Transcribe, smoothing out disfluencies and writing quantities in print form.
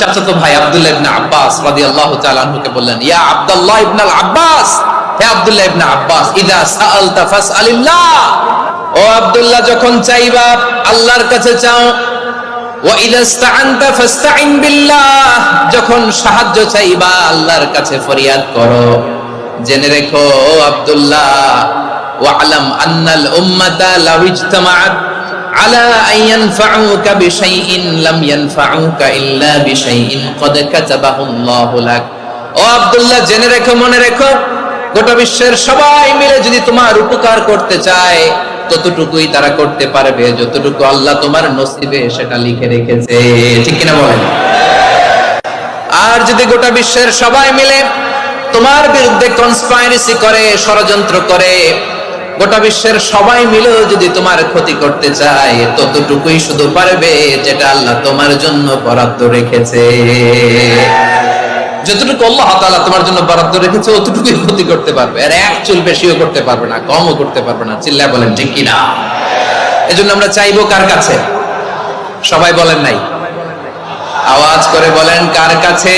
চাচাতো ভাই আব্দুল্লাহ ইবনে আব্বাস রাদিয়াল্লাহু তাআলা আনহুকে বললেন, ইয়া আব্দুল্লাহ ইবনে আব্বাস, হে আব্দুল্লাহ ইবনে আব্বাস, ইযা সাআলতা ফাসআলিল্লাহ, ও আব্দুল্লাহ যখন চাইবা আল্লাহর কাছে চাও, ওয়া ইযা ইসতাআনতা ফাসতাইন বিল্লাহ, যখন সাহায্য চাইবা আল্লাহর কাছে ফরিয়াদ করো। জেনে রেখো ও আব্দুল্লাহ, ওয়া'লাম আন্নাল উম্মাতা লাউ ইজতামাআত আলা আন ইয়ানফাউকা বিশাইইন লাম ইয়ানফাউকা ইল্লা বিশাইইন ক্বাদ কাতাবাহু আল্লাহু লাক। ও আব্দুল্লাহ জেনে রেখো, মনে রেখো, গোটা বিশ্বের সবাই মিলে যদি তোমার উপকার করতে চায় ততটুকুই তারা করতে পারবে যতটুকু আল্লাহ তোমার নসিবে সেটা লিখে রেখেছে। ঠিক কিনা বলেন? আর যদি গোটা বিশ্বের সবাই মিলে তোমার বিরুদ্ধে কনস্পাইরেসি করে, ষড়যন্ত্র করে, গোটা বিশ্বের সবাই মিলেও যদি তোমার ক্ষতি করতে চায় ততটুকুই শুধু পারবে যেটা আল্লাহ তোমার জন্য বরাদ্দ রেখেছে। যতটুকু আল্লাহ তাআলা তোমার জন্য বরাদ্দ রেখেছে অতটুকুই ক্ষতি করতে পারবে, আর এক চুল বেশিও করতে পারবে না, কমও করতে পারবে না। চিল্লায় বলেন ঠিক কিনা? এজন্য আমরা চাইবো কার কাছে? সবাই বলেন নাই, আওয়াজ করে বলেন কার কাছে?